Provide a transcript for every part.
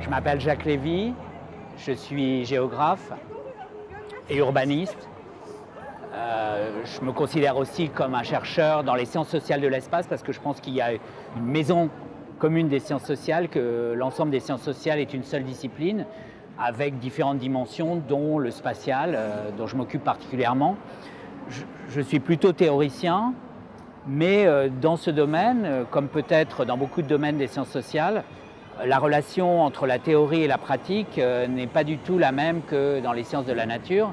Je m'appelle Jacques Lévy, je suis géographe et urbaniste. Je me considère aussi comme un chercheur dans les sciences sociales de l'espace parce que je pense qu'il y a une maison commune des sciences sociales, que l'ensemble des sciences sociales est une seule discipline avec différentes dimensions dont le spatial, dont je m'occupe particulièrement. Je suis plutôt théoricien, mais dans ce domaine, comme peut-être dans beaucoup de domaines des sciences sociales, la relation entre la théorie et la pratique n'est pas du tout la même que dans les sciences de la nature.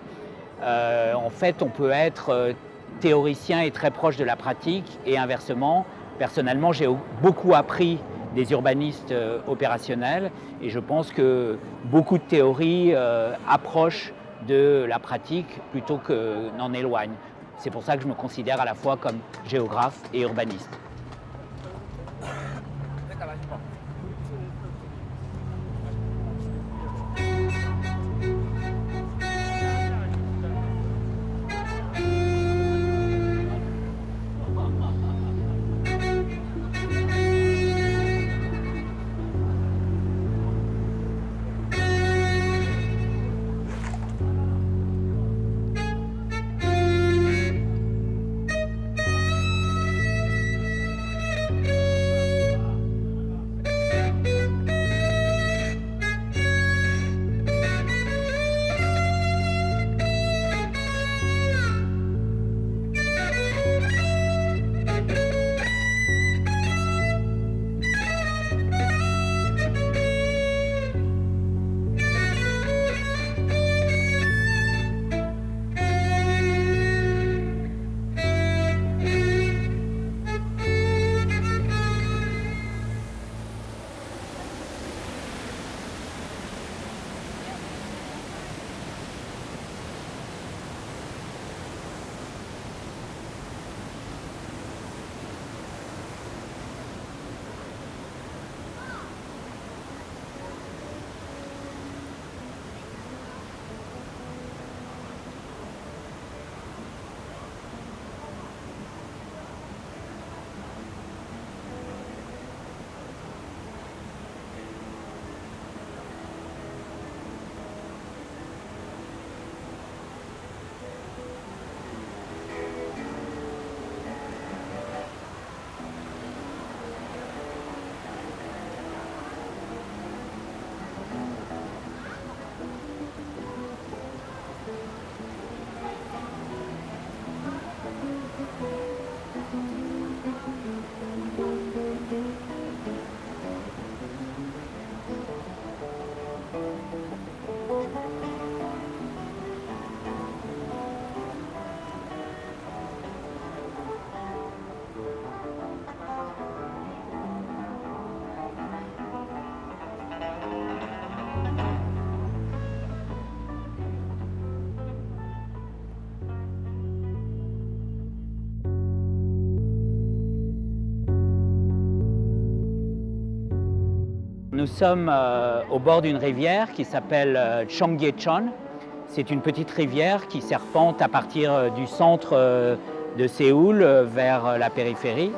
En fait, on peut être théoricien et très proche de la pratique et inversement. Personnellement, j'ai beaucoup appris des urbanistes opérationnels et je pense que beaucoup de théories approchent de la pratique plutôt que n'en éloignent. C'est pour ça que je me considère à la fois comme géographe et urbaniste. Nous sommes au bord d'une rivière qui s'appelle Cheonggyecheon. C'est une petite rivière qui serpente à partir du centre de Séoul vers la périphérie.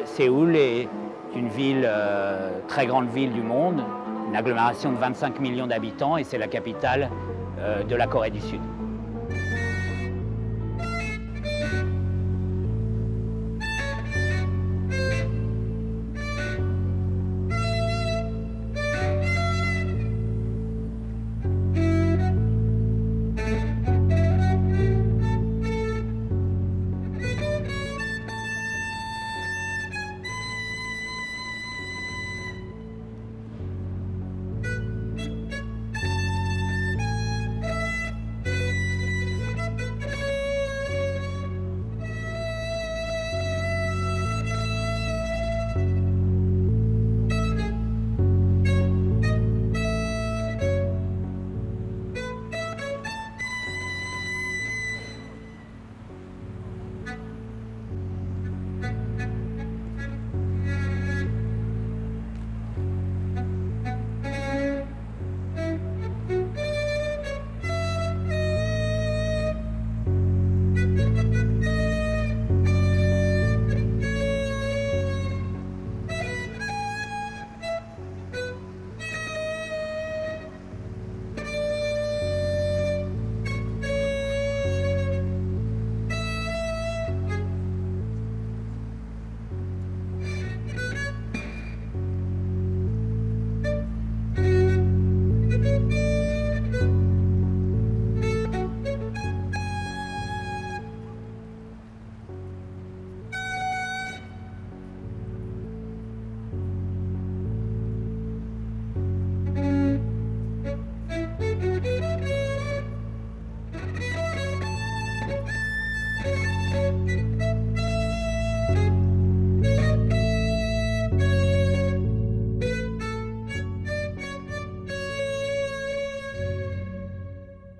Séoul est une ville, très grande ville du monde, une agglomération de 25 millions d'habitants et c'est la capitale de la Corée du Sud.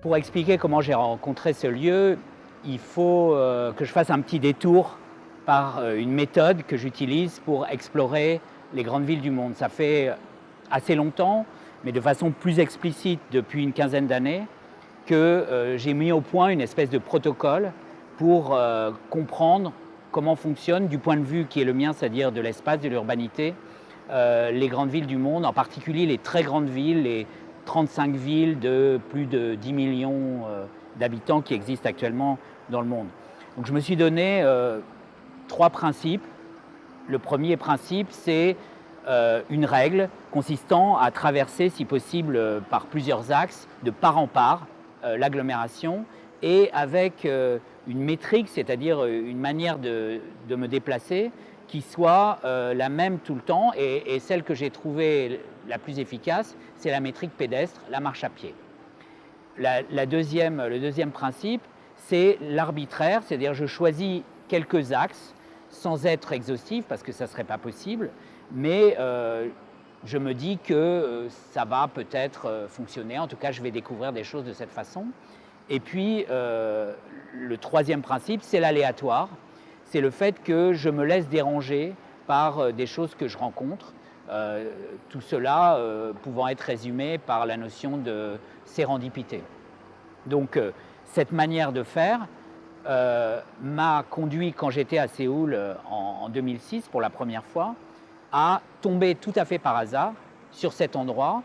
Pour expliquer comment j'ai rencontré ce lieu, il faut que je fasse un petit détour par une méthode que j'utilise pour explorer les grandes villes du monde. Ça fait assez longtemps, mais de façon plus explicite depuis une quinzaine d'années, que j'ai mis au point une espèce de protocole pour comprendre comment fonctionnent, du point de vue qui est le mien, c'est-à-dire de l'espace, de l'urbanité, les grandes villes du monde, en particulier les très grandes villes, les 35 villes de plus de 10 millions d'habitants qui existent actuellement dans le monde. Donc je me suis donné 3 principes. Le premier principe, c'est une règle consistant à traverser, si possible, par plusieurs axes, de part en part, l'agglomération, et avec une métrique, c'est-à-dire une manière de me déplacer, qui soit la même tout le temps, et celle que j'ai trouvée la plus efficace, c'est la métrique pédestre, la marche à pied. Le deuxième principe, c'est l'arbitraire, c'est-à-dire je choisis quelques axes, sans être exhaustif, parce que ça ne serait pas possible, mais je me dis que ça va peut-être fonctionner, en tout cas je vais découvrir des choses de cette façon. Et puis le troisième principe, c'est l'aléatoire, c'est le fait que je me laisse déranger par des choses que je rencontre, tout cela pouvant être résumé par la notion de sérendipité. Donc cette manière de faire m'a conduit, quand j'étais à Séoul en 2006 pour la première fois, à tomber tout à fait par hasard sur cet endroit.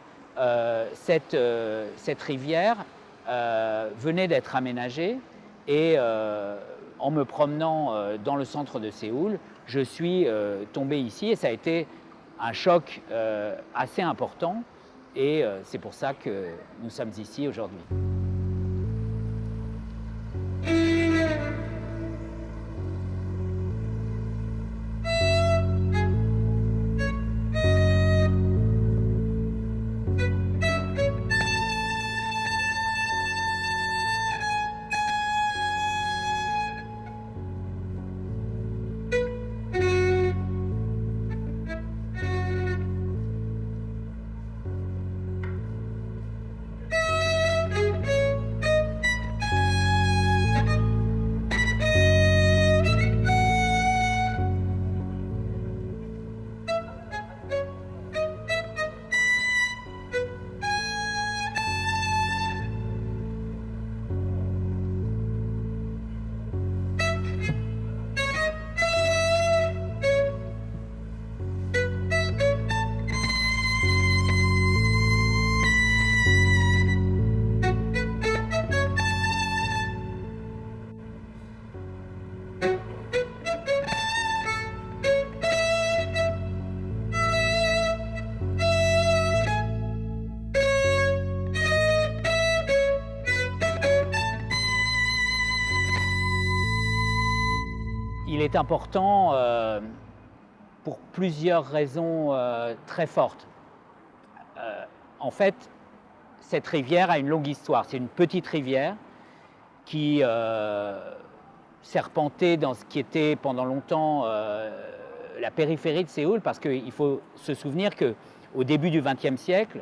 Cette rivière venait d'être aménagée et en me promenant dans le centre de Séoul, je suis tombé ici et ça a été un choc assez important et c'est pour ça que nous sommes ici aujourd'hui. Il est important pour plusieurs raisons très fortes. En fait, cette rivière a une longue histoire. C'est une petite rivière qui serpentait dans ce qui était pendant longtemps la périphérie de Séoul, parce qu'il faut se souvenir qu'au début du XXe siècle,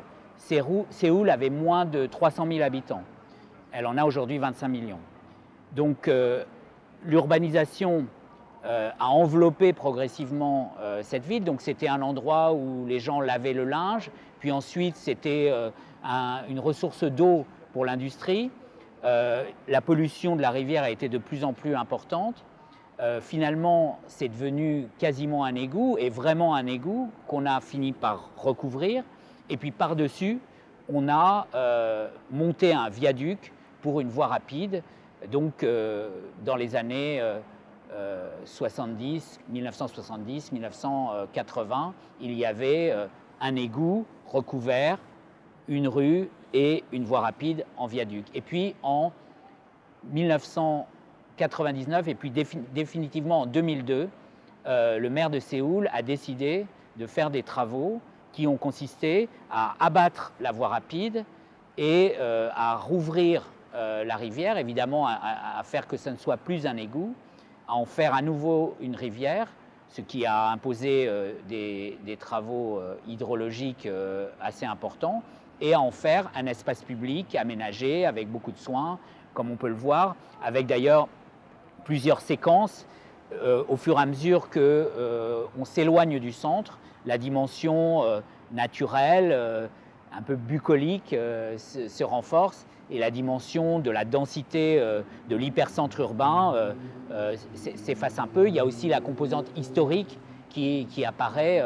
Séoul avait moins de 300 000 habitants. Elle en a aujourd'hui 25 millions. Donc l'urbanisation a enveloppé progressivement cette ville. Donc c'était un endroit où les gens lavaient le linge, puis ensuite c'était une ressource d'eau pour l'industrie. La pollution de la rivière a été de plus en plus importante. Finalement, c'est devenu quasiment un égout, et vraiment un égout qu'on a fini par recouvrir. Et puis par-dessus, on a monté un viaduc pour une voie rapide. Donc dans les années 1970, 1980, il y avait un égout recouvert, une rue et une voie rapide en viaduc. Et puis en 1999 et puis définitivement en 2002, le maire de Séoul a décidé de faire des travaux qui ont consisté à abattre la voie rapide et à rouvrir la rivière, évidemment à faire que ça ne soit plus un égout, à en faire à nouveau une rivière, ce qui a imposé des travaux hydrologiques assez importants. et à en faire un espace public aménagé avec beaucoup de soins, comme on peut le voir, avec d'ailleurs plusieurs séquences au fur et à mesure qu'on s'éloigne du centre, la dimension naturelle, un peu bucolique se renforce et la dimension de la densité de l'hypercentre urbain s'efface un peu. Il y a aussi la composante historique qui apparaît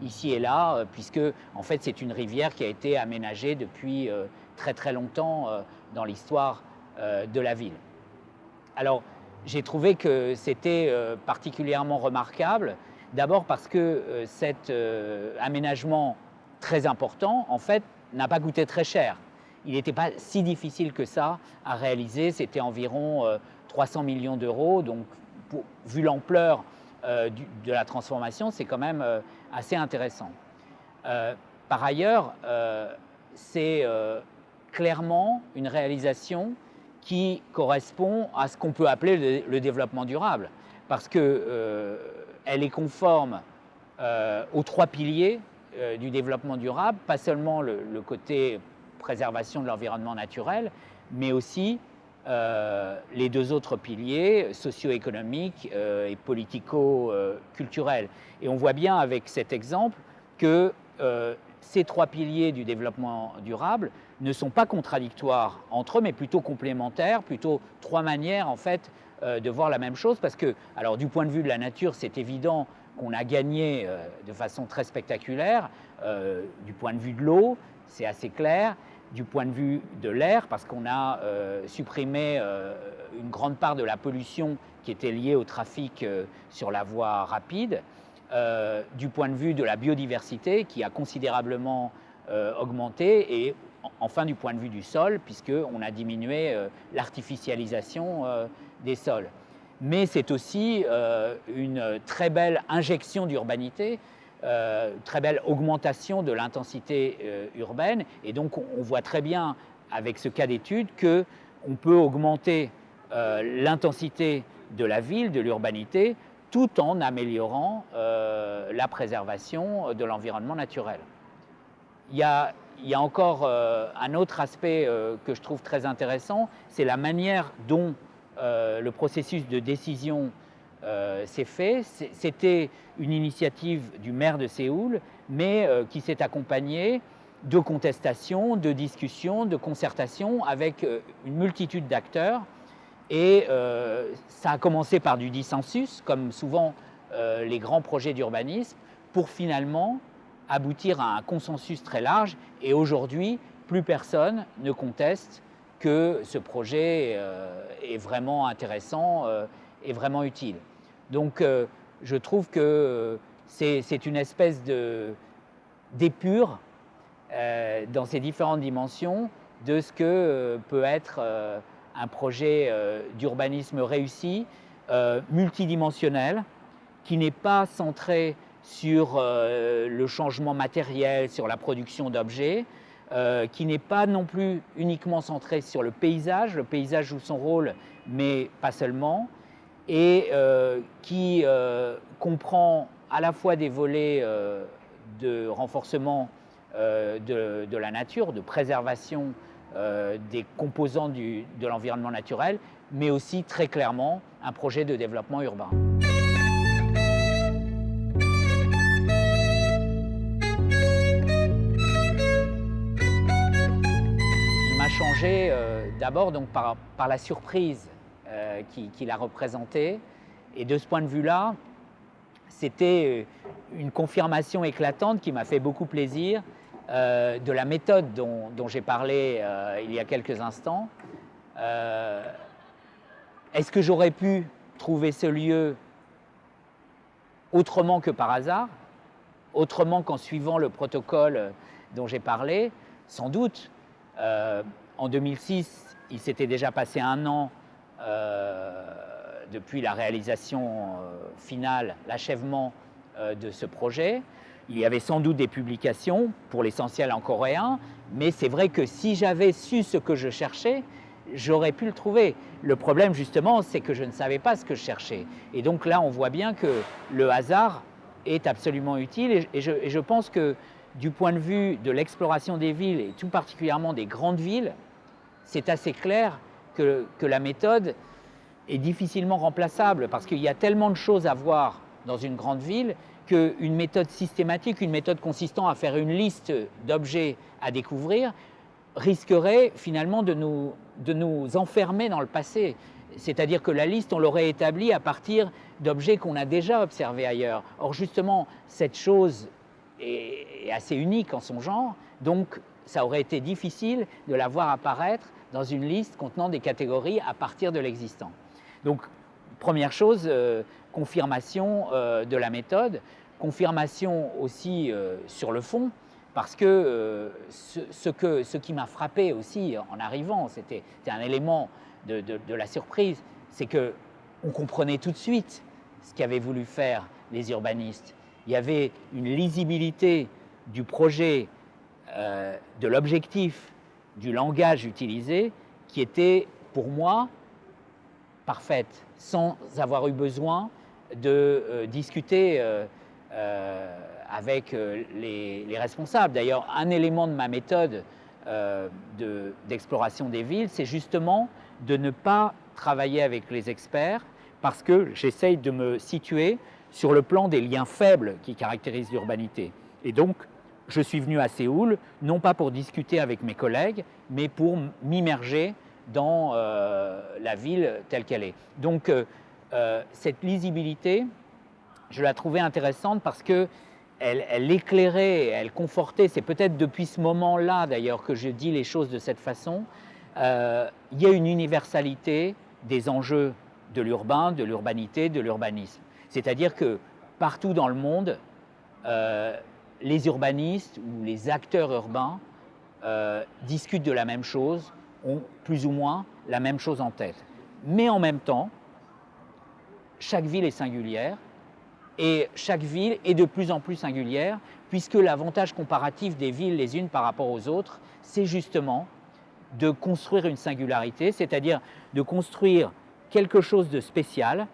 ici et là, puisque en fait c'est une rivière qui a été aménagée depuis très très longtemps dans l'histoire de la ville. Alors j'ai trouvé que c'était particulièrement remarquable, d'abord parce que cet aménagement très important, en fait, n'a pas coûté très cher. Il n'était pas si difficile que ça à réaliser, c'était environ 300 millions d'euros, donc vu l'ampleur de la transformation, c'est quand même assez intéressant. Par ailleurs, c'est clairement une réalisation qui correspond à ce qu'on peut appeler le développement durable, parce qu'elle est conforme aux 3 piliers du développement durable, pas seulement le côté préservation de l'environnement naturel, mais aussi les 2 autres piliers socio-économiques et politico-culturels. Et on voit bien avec cet exemple que ces 3 piliers du développement durable ne sont pas contradictoires entre eux, mais plutôt complémentaires, plutôt 3 manières en fait de voir la même chose, parce que, alors du point de vue de la nature, c'est évident qu'on a gagné de façon très spectaculaire, du point de vue de l'eau, c'est assez clair, du point de vue de l'air, parce qu'on a supprimé une grande part de la pollution qui était liée au trafic sur la voie rapide, du point de vue de la biodiversité qui a considérablement augmenté, et enfin du point de vue du sol, puisqu'on a diminué l'artificialisation des sols. Mais c'est aussi une très belle injection d'urbanité, très belle augmentation de l'intensité urbaine, et donc on voit très bien avec ce cas d'étude qu'on peut augmenter l'intensité de la ville, de l'urbanité, tout en améliorant la préservation de l'environnement naturel. Il y a encore un autre aspect que je trouve très intéressant, c'est la manière dont le processus de décision s'est fait. C'était une initiative du maire de Séoul, mais qui s'est accompagnée de contestations, de discussions, de concertations avec une multitude d'acteurs. Et ça a commencé par du dissensus, comme souvent les grands projets d'urbanisme, pour finalement aboutir à un consensus très large. Et aujourd'hui, plus personne ne conteste que ce projet est vraiment intéressant et vraiment utile. Donc je trouve que c'est une espèce d'épure dans ces différentes dimensions de ce que peut être un projet d'urbanisme réussi, multidimensionnel, qui n'est pas centré sur le changement matériel, sur la production d'objets, qui n'est pas non plus uniquement centré sur le paysage joue son rôle, mais pas seulement, et qui comprend à la fois des volets de renforcement de la nature, de préservation des composants de l'environnement naturel, mais aussi très clairement un projet de développement urbain. Il m'a changé d'abord donc par la surprise qu'il a représentée, et de ce point de vue-là, c'était une confirmation éclatante qui m'a fait beaucoup plaisir de la méthode dont j'ai parlé il y a quelques instants. Est-ce que j'aurais pu trouver ce lieu autrement que par hasard, autrement qu'en suivant le protocole dont j'ai parlé? Sans doute. En 2006, il s'était déjà passé 1 an depuis la réalisation finale, l'achèvement de ce projet. Il y avait sans doute des publications, pour l'essentiel en coréen, mais c'est vrai que si j'avais su ce que je cherchais, j'aurais pu le trouver. Le problème, justement, c'est que je ne savais pas ce que je cherchais. Et donc là, on voit bien que le hasard est absolument utile et je pense que du point de vue de l'exploration des villes et tout particulièrement des grandes villes, c'est assez clair que la méthode est difficilement remplaçable parce qu'il y a tellement de choses à voir dans une grande ville qu'une méthode systématique, une méthode consistant à faire une liste d'objets à découvrir risquerait finalement de nous enfermer dans le passé. C'est-à-dire que la liste, on l'aurait établie à partir d'objets qu'on a déjà observés ailleurs. Or justement, cette chose est assez unique en son genre, donc ça aurait été difficile de la voir apparaître dans une liste contenant des catégories à partir de l'existant. Donc, première chose, confirmation de la méthode, confirmation aussi sur le fond, parce que ce qui m'a frappé aussi en arrivant, c'était un élément de la surprise, c'est qu'on comprenait tout de suite ce qu'avaient voulu faire les urbanistes. Il y avait une lisibilité du projet, de l'objectif, du langage utilisé, qui était pour moi parfaite, sans avoir eu besoin de discuter avec les responsables. D'ailleurs, un élément de ma méthode d'exploration des villes, c'est justement de ne pas travailler avec les experts parce que j'essaye de me situer sur le plan des liens faibles qui caractérisent l'urbanité. Et donc, je suis venu à Séoul, non pas pour discuter avec mes collègues, mais pour m'immerger dans la ville telle qu'elle est. Donc, cette lisibilité, je la trouvais intéressante parce qu'elle éclairait, elle confortait, c'est peut-être depuis ce moment-là d'ailleurs que je dis les choses de cette façon, il y a une universalité des enjeux de l'urbain, de l'urbanité, de l'urbanisme. C'est-à-dire que partout dans le monde, les urbanistes ou les acteurs urbains discutent de la même chose, ont plus ou moins la même chose en tête. Mais en même temps, chaque ville est singulière et chaque ville est de plus en plus singulière puisque l'avantage comparatif des villes les unes par rapport aux autres, c'est justement de construire une singularité, c'est-à-dire de construire quelque chose de spécial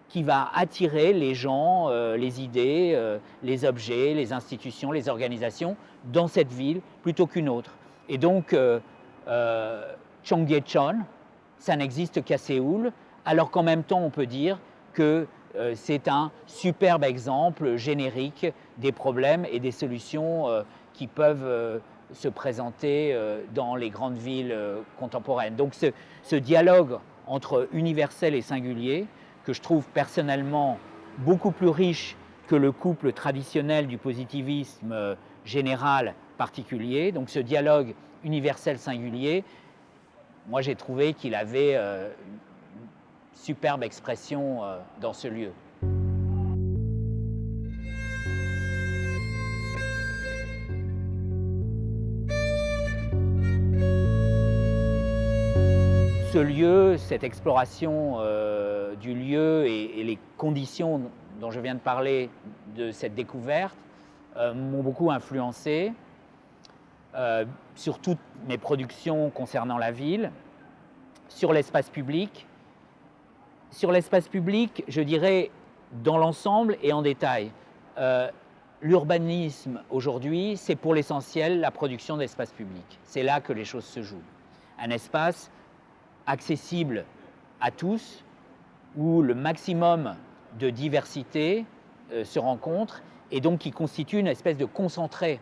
qui va attirer les gens, les idées, les objets, les institutions, les organisations dans cette ville plutôt qu'une autre. Et donc, Cheonggyecheon, ça n'existe qu'à Séoul, alors qu'en même temps, on peut dire que c'est un superbe exemple générique des problèmes et des solutions qui peuvent se présenter dans les grandes villes contemporaines. Donc, ce dialogue entre universel et singulier, que je trouve personnellement beaucoup plus riche que le couple traditionnel du positivisme général particulier. Donc ce dialogue universel-singulier, moi j'ai trouvé qu'il avait une superbe expression dans ce lieu. Ce lieu, cette exploration du lieu et les conditions dont je viens de parler de cette découverte m'ont beaucoup influencé sur toutes mes productions concernant la ville, sur l'espace public. Sur l'espace public, je dirais dans l'ensemble et en détail. L'urbanisme aujourd'hui, c'est pour l'essentiel la production d'espace public. C'est là que les choses se jouent. Un espace accessible à tous, où le maximum de diversité se rencontre et donc qui constitue une espèce de concentré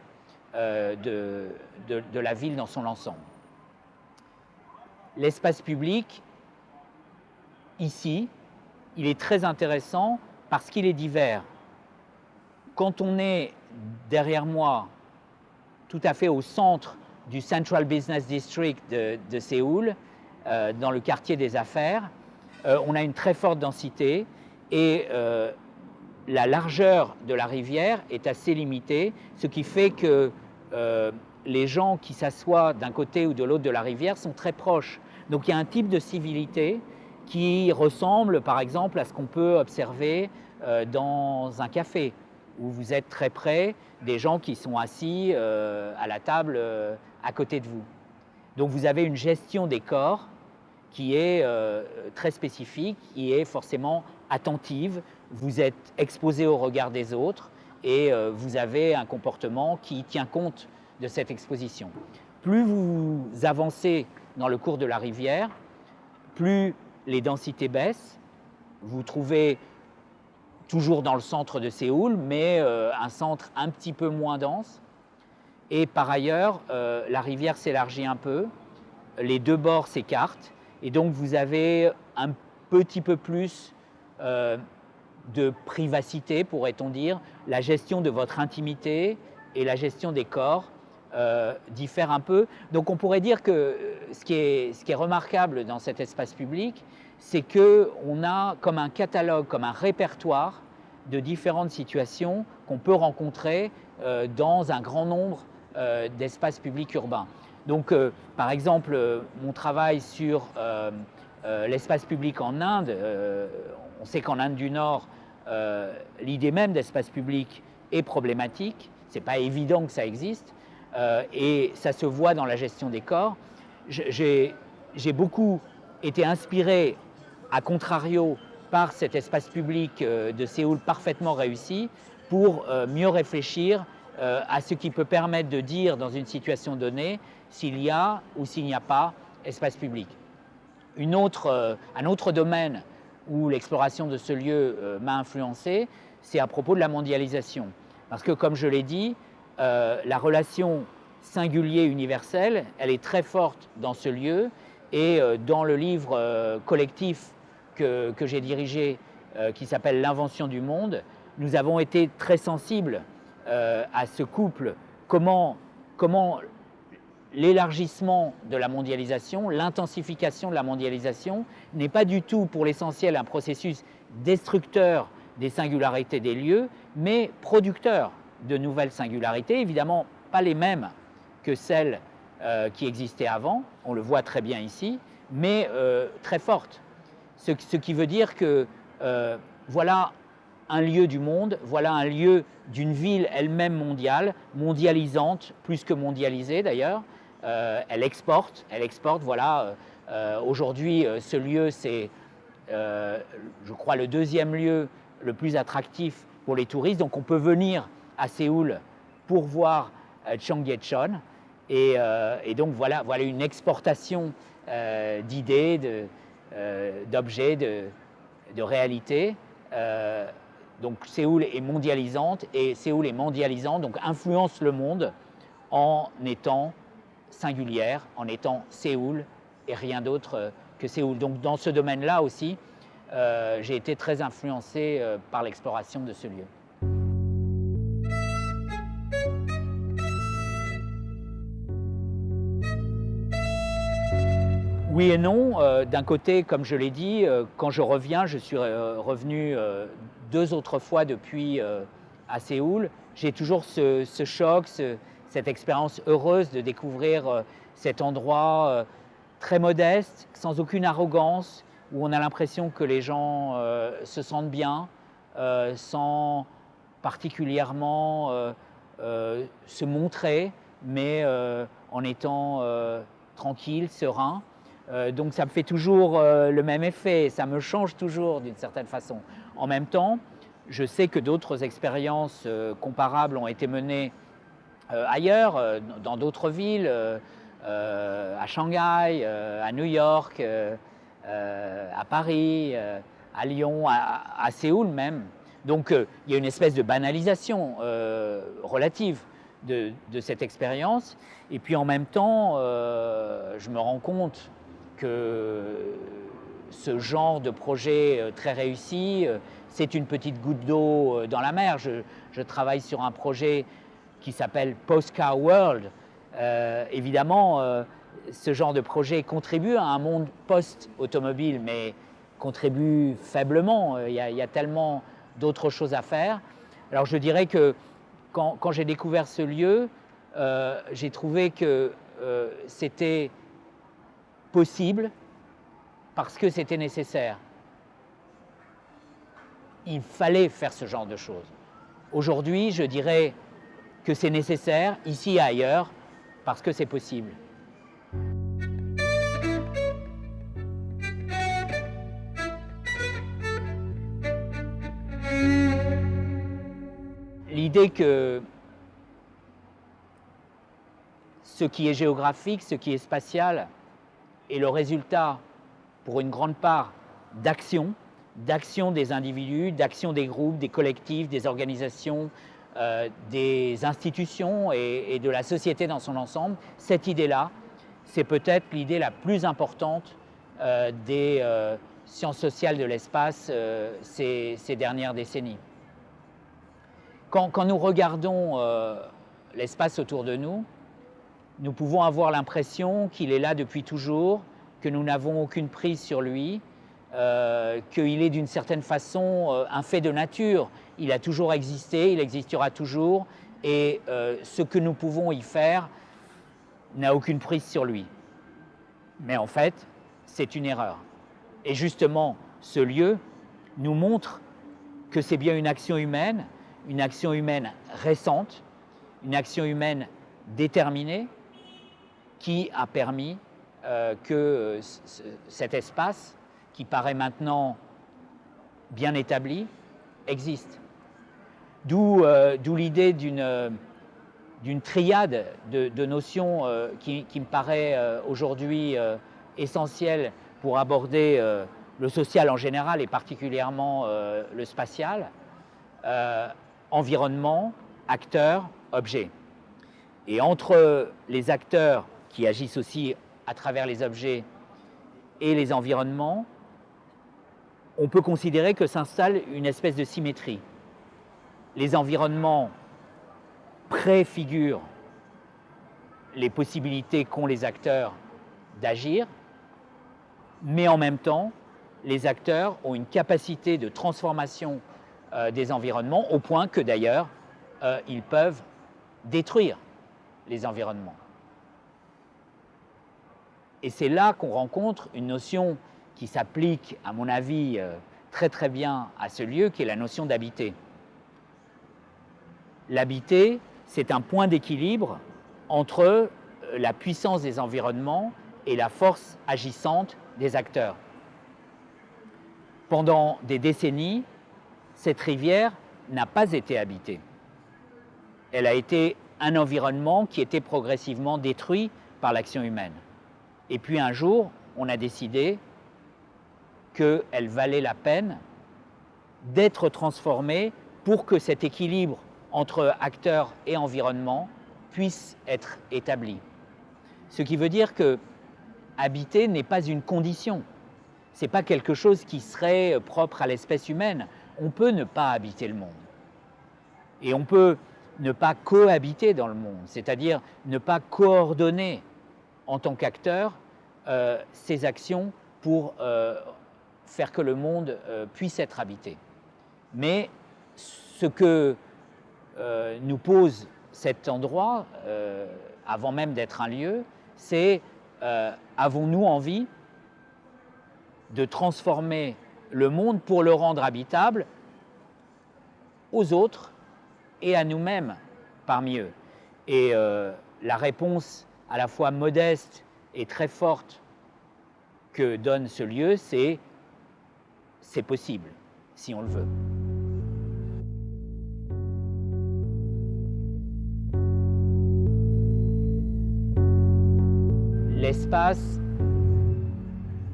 de la ville dans son ensemble. L'espace public, ici, il est très intéressant parce qu'il est divers. Quand on est derrière moi, tout à fait au centre du Central Business District de Séoul, dans le quartier des affaires, on a une très forte densité et la largeur de la rivière est assez limitée, ce qui fait que les gens qui s'assoient d'un côté ou de l'autre de la rivière sont très proches. Donc il y a un type de civilité qui ressemble par exemple à ce qu'on peut observer dans un café, où vous êtes très près des gens qui sont assis à la table à côté de vous. Donc vous avez une gestion des corps qui est très spécifique, qui est forcément attentive, vous êtes exposé au regard des autres et vous avez un comportement qui tient compte de cette exposition. Plus vous avancez dans le cours de la rivière, plus les densités baissent. Vous trouvez toujours dans le centre de Séoul, mais un centre un petit peu moins dense. Et par ailleurs, la rivière s'élargit un peu, les deux bords s'écartent, et donc vous avez un petit peu plus de privacité, pourrait-on dire. La gestion de votre intimité et la gestion des corps diffèrent un peu. Donc on pourrait dire que ce qui est remarquable dans cet espace public, c'est qu'on a comme un catalogue, comme un répertoire de différentes situations qu'on peut rencontrer dans un grand nombre d'espaces publics urbains. Donc, par exemple, mon travail sur l'espace public en Inde, on sait qu'en Inde du Nord, l'idée même d'espace public est problématique. Ce n'est pas évident que ça existe, et ça se voit dans la gestion des corps. J'ai beaucoup été inspiré, à contrario, par cet espace public de Séoul parfaitement réussi pour mieux réfléchir à ce qui peut permettre de dire dans une situation donnée s'il y a ou s'il n'y a pas espace public. Un autre domaine où l'exploration de ce lieu m'a influencé, c'est à propos de la mondialisation. Parce que, comme je l'ai dit, la relation singulier-universel, elle est très forte dans ce lieu, et dans le livre collectif que j'ai dirigé, qui s'appelle L'invention du monde, nous avons été très sensibles à ce couple, comment l'élargissement de la mondialisation, l'intensification de la mondialisation n'est pas du tout pour l'essentiel un processus destructeur des singularités des lieux, mais producteur de nouvelles singularités, évidemment pas les mêmes que celles qui existaient avant, on le voit très bien ici, mais très fortes. Ce qui veut dire que voilà un lieu du monde, voilà un lieu d'une ville elle-même mondiale, mondialisante, plus que mondialisée d'ailleurs. Elle exporte, voilà. Aujourd'hui, ce lieu, c'est, je crois, le deuxième lieu le plus attractif pour les touristes. Donc on peut venir à Séoul pour voir Cheonggyecheon. Et donc voilà une exportation d'idées, d'objets, de réalités. Donc Séoul est mondialisante, et Séoul est mondialisante, donc influence le monde en étant singulière, en étant Séoul et rien d'autre que Séoul. Donc dans ce domaine-là aussi, j'ai été très influencé par l'exploration de ce lieu. Oui et non. D'un côté, comme je l'ai dit, quand je reviens, je suis revenu 2 autres fois depuis à Séoul, j'ai toujours ce choc, cette expérience heureuse de découvrir cet endroit très modeste, sans aucune arrogance, où on a l'impression que les gens se sentent bien, sans particulièrement se montrer, mais en étant tranquille, serein. Donc ça me fait toujours le même effet, ça me change toujours d'une certaine façon. En même temps, je sais que d'autres expériences comparables ont été menées ailleurs, dans d'autres villes, à Shanghai, à New York, à Paris, à Lyon, à Séoul même. Donc il y a une espèce de banalisation relative de cette expérience. Et puis en même temps, je me rends compte que ce genre de projet très réussi, c'est une petite goutte d'eau dans la mer. Je travaille sur un projet qui s'appelle Postcar World. Évidemment, ce genre de projet contribue à un monde post-automobile, mais contribue faiblement. Il y a tellement d'autres choses à faire. Alors je dirais que quand j'ai découvert ce lieu, j'ai trouvé que c'était possible parce que c'était nécessaire. Il fallait faire ce genre de choses. Aujourd'hui, je dirais que c'est nécessaire, ici et ailleurs, parce que c'est possible. l'idée que ce qui est géographique, ce qui est spatial, est le résultat, pour une grande part, d'actions des individus, d'actions des groupes, des collectifs, des organisations, des institutions et de la société dans son ensemble. Cette idée-là, c'est peut-être l'idée la plus importante des sciences sociales de l'espace ces dernières décennies. Quand nous regardons l'espace autour de nous, nous pouvons avoir l'impression qu'il est là depuis toujours, que nous n'avons aucune prise sur lui, qu'il est d'une certaine façon un fait de nature. Il a toujours existé, il existera toujours, et ce que nous pouvons y faire n'a aucune prise sur lui. Mais en fait, c'est une erreur. Et justement, ce lieu nous montre que c'est bien une action humaine récente, une action humaine déterminée, qui a permis que cet espace, qui paraît maintenant bien établi, existe. D'où l'idée d'une triade de notions qui me paraît aujourd'hui essentielle pour aborder le social en général et particulièrement le spatial, environnement, acteurs, objets. Et entre les acteurs qui agissent aussi à travers les objets et les environnements, on peut considérer que s'installe une espèce de symétrie. Les environnements préfigurent les possibilités qu'ont les acteurs d'agir, mais en même temps, les acteurs ont une capacité de transformation des environnements, au point que d'ailleurs, ils peuvent détruire les environnements. Et c'est là qu'on rencontre une notion qui s'applique, à mon avis, très très bien à ce lieu, qui est la notion d'habiter. L'habiter, c'est un point d'équilibre entre la puissance des environnements et la force agissante des acteurs. Pendant des décennies, cette rivière n'a pas été habitée. Elle a été un environnement qui était progressivement détruit par l'action humaine. Et puis un jour, on a décidé qu'elle valait la peine d'être transformée pour que cet équilibre entre acteurs et environnement puisse être établi. Ce qui veut dire que habiter n'est pas une condition. Ce n'est pas quelque chose qui serait propre à l'espèce humaine. On peut ne pas habiter le monde. Et on peut ne pas cohabiter dans le monde, c'est-à-dire ne pas coordonner en tant qu'acteur ces actions pour faire que le monde puisse être habité. Mais ce que nous pose cet endroit, avant même d'être un lieu, c'est avons-nous envie de transformer le monde pour le rendre habitable aux autres et à nous-mêmes parmi eux. Et la réponse à la fois modeste et très forte que donne ce lieu, c'est possible, si on le veut. L'espace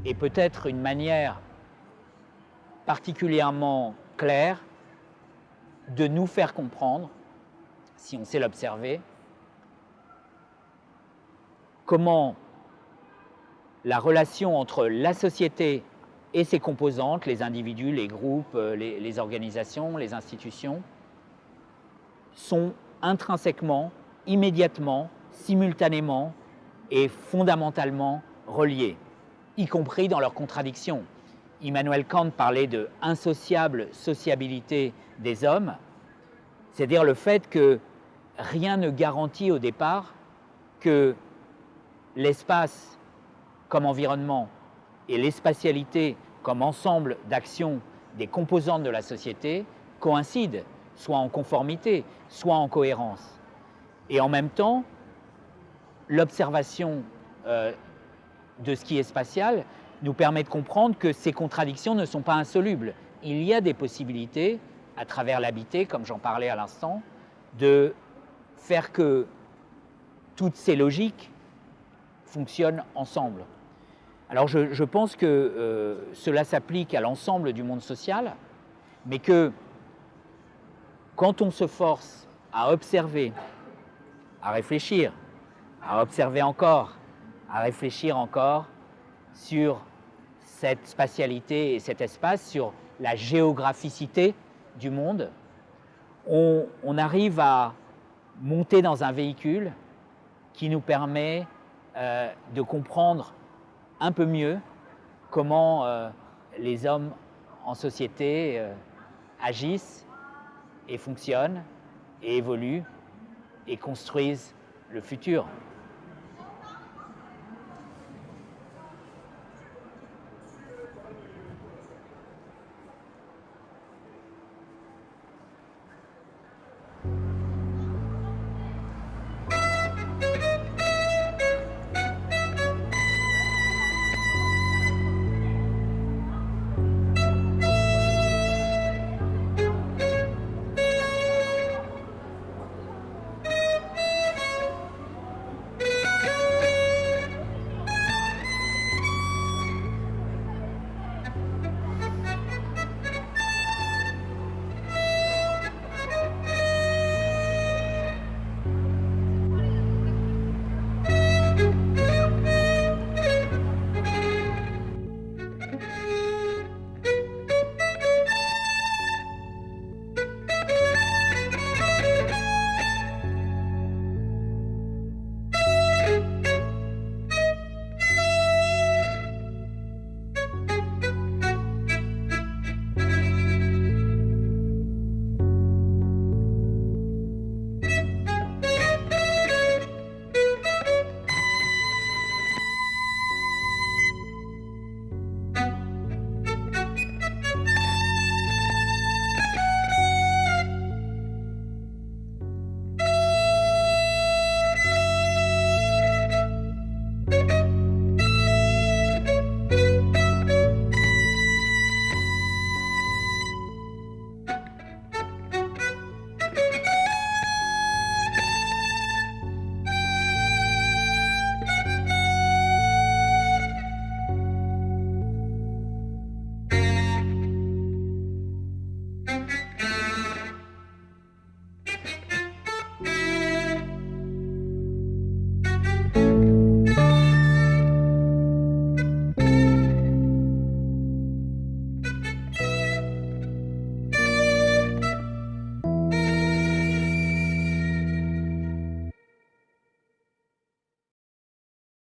est peut-être une manière particulièrement claire de nous faire comprendre, si on sait l'observer, comment la relation entre la société et ses composantes, les individus, les groupes, les organisations, les institutions, sont intrinsèquement, immédiatement, simultanément et fondamentalement reliés, y compris dans leurs contradictions. Immanuel Kant parlait de insociable sociabilité des hommes, c'est-à-dire le fait que rien ne garantit au départ que l'espace comme environnement et l'espacialité comme ensemble d'actions des composantes de la société coïncident, soit en conformité, soit en cohérence. Et en même temps, l'observation de ce qui est spatial nous permet de comprendre que ces contradictions ne sont pas insolubles. Il y a des possibilités, à travers l'habité, comme j'en parlais à l'instant, de faire que toutes ces logiques fonctionnent ensemble. Alors je pense que cela s'applique à l'ensemble du monde social, mais que quand on se force à observer, à réfléchir, à observer encore, à réfléchir encore sur cette spatialité et cet espace, sur la géographicité du monde, on arrive à monter dans un véhicule qui nous permet de comprendre un peu mieux comment les hommes en société agissent et fonctionnent et évoluent et construisent le futur.